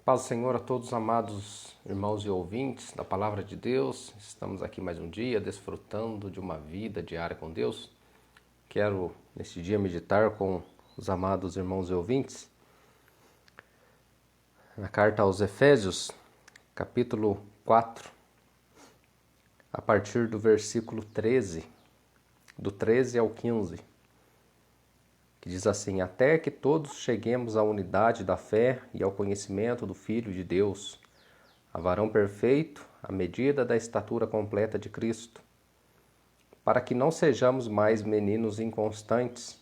Paz do Senhor a todos, amados irmãos e ouvintes da Palavra de Deus. Estamos aqui mais um dia, desfrutando de uma vida diária com Deus. Quero, neste dia, meditar com os amados irmãos e ouvintes na carta aos Efésios, capítulo 4, a partir do versículo 13, do 13 ao 15, que diz assim: até que todos cheguemos à unidade da fé e ao conhecimento do Filho de Deus, a varão perfeito, à medida da estatura completa de Cristo, para que não sejamos mais meninos inconstantes,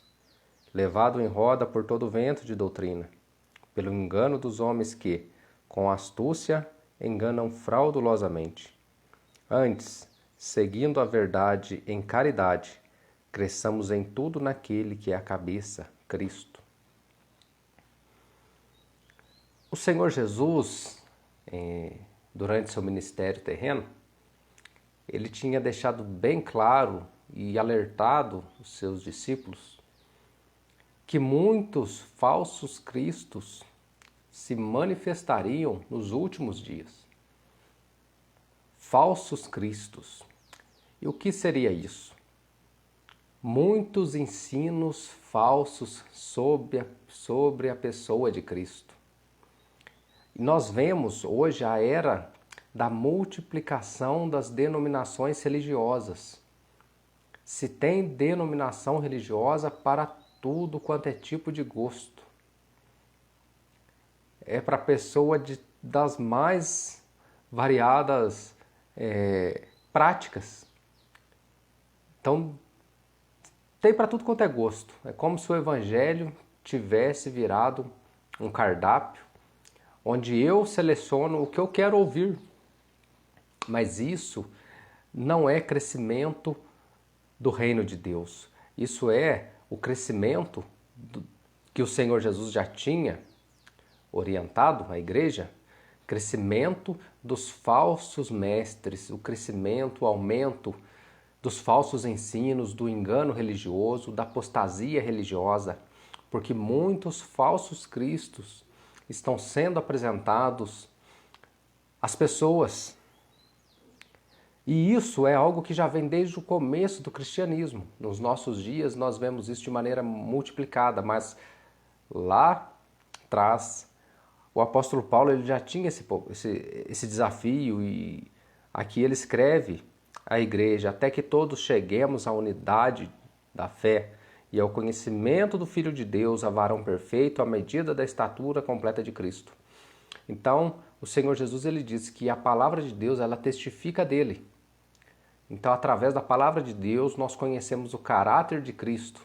levados em roda por todo vento de doutrina, pelo engano dos homens que, com astúcia, enganam fraudulosamente. Antes, seguindo a verdade em caridade, cresçamos em tudo naquele que é a cabeça, Cristo. O Senhor Jesus, durante seu ministério terreno, ele tinha deixado bem claro e alertado os seus discípulos que muitos falsos cristos se manifestariam nos últimos dias. Falsos cristos. E o que seria isso? Muitos ensinos falsos sobre a pessoa de Cristo. E nós vemos hoje a era da multiplicação das denominações religiosas. Se tem denominação religiosa para tudo quanto é tipo de gosto. É para a pessoa das mais variadas práticas. Então, tem para tudo quanto é gosto. É como se o evangelho tivesse virado um cardápio onde eu seleciono o que eu quero ouvir. Mas isso não é crescimento do reino de Deus. Isso é o crescimento que o Senhor Jesus já tinha orientado à igreja, crescimento dos falsos mestres, o crescimento, o aumento dos falsos ensinos, do engano religioso, da apostasia religiosa, porque muitos falsos cristos estão sendo apresentados às pessoas. E isso é algo que já vem desde o começo do cristianismo. Nos nossos dias nós vemos isso de maneira multiplicada, mas lá atrás o apóstolo Paulo ele já tinha esse desafio, e aqui ele escreve à igreja: até que todos cheguemos à unidade da fé e ao conhecimento do Filho de Deus, a varão perfeito, à medida da estatura completa de Cristo. Então, o Senhor Jesus ele diz que a palavra de Deus ela testifica dele. Então, através da palavra de Deus, nós conhecemos o caráter de Cristo.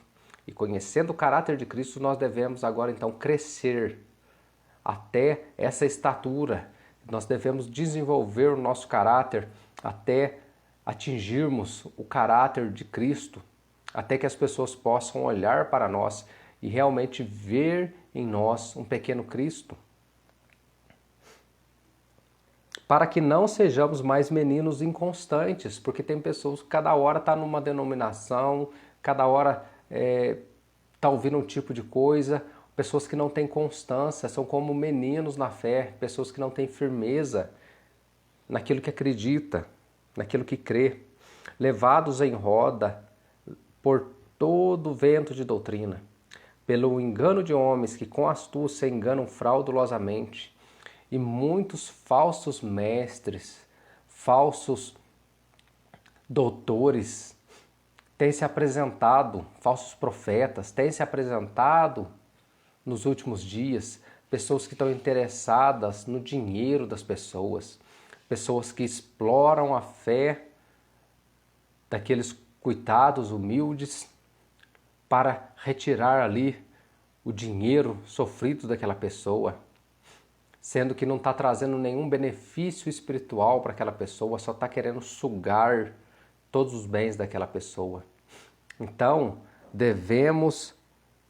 E conhecendo o caráter de Cristo, nós devemos agora então crescer até essa estatura. Nós devemos desenvolver o nosso caráter até atingirmos o caráter de Cristo, até que as pessoas possam olhar para nós e realmente ver em nós um pequeno Cristo. Para que não sejamos mais meninos inconstantes, porque tem pessoas que cada hora está numa denominação, cada hora está ouvindo um tipo de coisa. Pessoas que não têm constância, são como meninos na fé, pessoas que não têm firmeza naquilo que acredita, naquilo que crê, levados em roda por todo vento de doutrina, pelo engano de homens que com astúcia enganam fraudulosamente, e muitos falsos mestres, falsos doutores têm se apresentado, falsos profetas têm se apresentado nos últimos dias, pessoas que estão interessadas no dinheiro das pessoas, pessoas que exploram a fé daqueles coitados humildes para retirar ali o dinheiro sofrido daquela pessoa, sendo que não está trazendo nenhum benefício espiritual para aquela pessoa, só está querendo sugar todos os bens daquela pessoa. Então,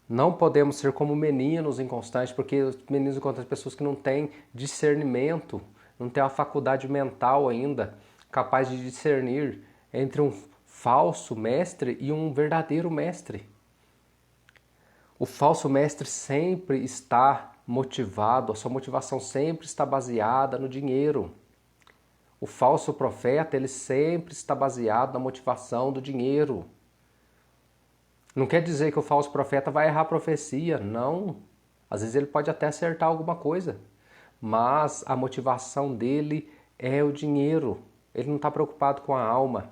não podemos ser como meninos inconstantes, porque os meninos inconstantes são pessoas que não têm discernimento, não têm a faculdade mental ainda capaz de discernir entre um falso mestre e um verdadeiro mestre. O falso mestre sempre está motivado, a sua motivação sempre está baseada no dinheiro. O falso profeta, ele sempre está baseado na motivação do dinheiro. Não quer dizer que o falso profeta vai errar a profecia, não. Às vezes ele pode até acertar alguma coisa, mas a motivação dele é o dinheiro. Ele não está preocupado com a alma.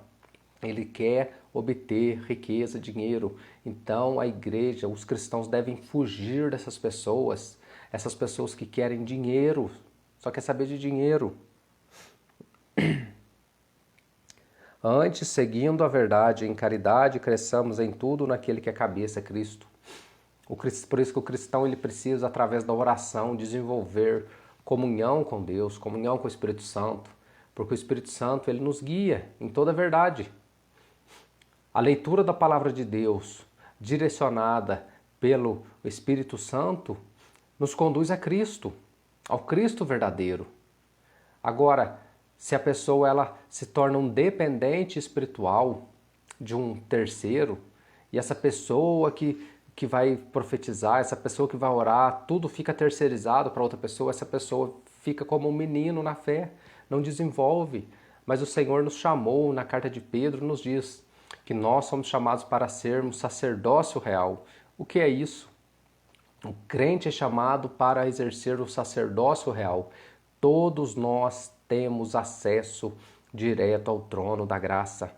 Ele quer obter riqueza, dinheiro. Então a igreja, os cristãos devem fugir dessas pessoas. Essas pessoas que querem dinheiro, só quer saber de dinheiro. Antes, seguindo a verdade em caridade, cresçamos em tudo naquele que é cabeça, Cristo. Por isso que o cristão ele precisa, através da oração, desenvolver comunhão com Deus, comunhão com o Espírito Santo, porque o Espírito Santo ele nos guia em toda a verdade. A leitura da palavra de Deus, direcionada pelo Espírito Santo, nos conduz a Cristo, ao Cristo verdadeiro. Agora, se a pessoa ela se torna um dependente espiritual de um terceiro, e essa pessoa que vai profetizar, essa pessoa que vai orar, tudo fica terceirizado para outra pessoa, essa pessoa fica como um menino na fé, não desenvolve. Mas o Senhor nos chamou, na carta de Pedro, nos diz que nós somos chamados para sermos sacerdócio real. O que é isso? O crente é chamado para exercer o sacerdócio real. Todos nós temos acesso direto ao trono da graça.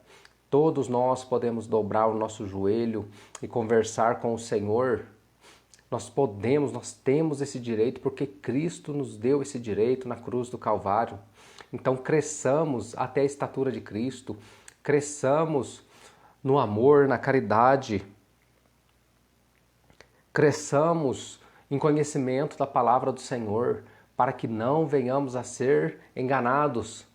Todos nós podemos dobrar o nosso joelho e conversar com o Senhor. Nós temos esse direito porque Cristo nos deu esse direito na cruz do Calvário. Então cresçamos até a estatura de Cristo, cresçamos no amor, na caridade, cresçamos em conhecimento da palavra do Senhor, para que não venhamos a ser enganados,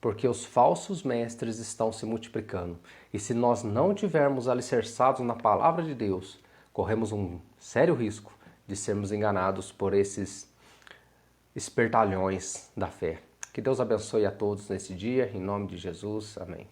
porque os falsos mestres estão se multiplicando. E se nós não tivermos alicerçados na palavra de Deus, corremos um sério risco de sermos enganados por esses espertalhões da fé. Que Deus abençoe a todos nesse dia, em nome de Jesus. Amém.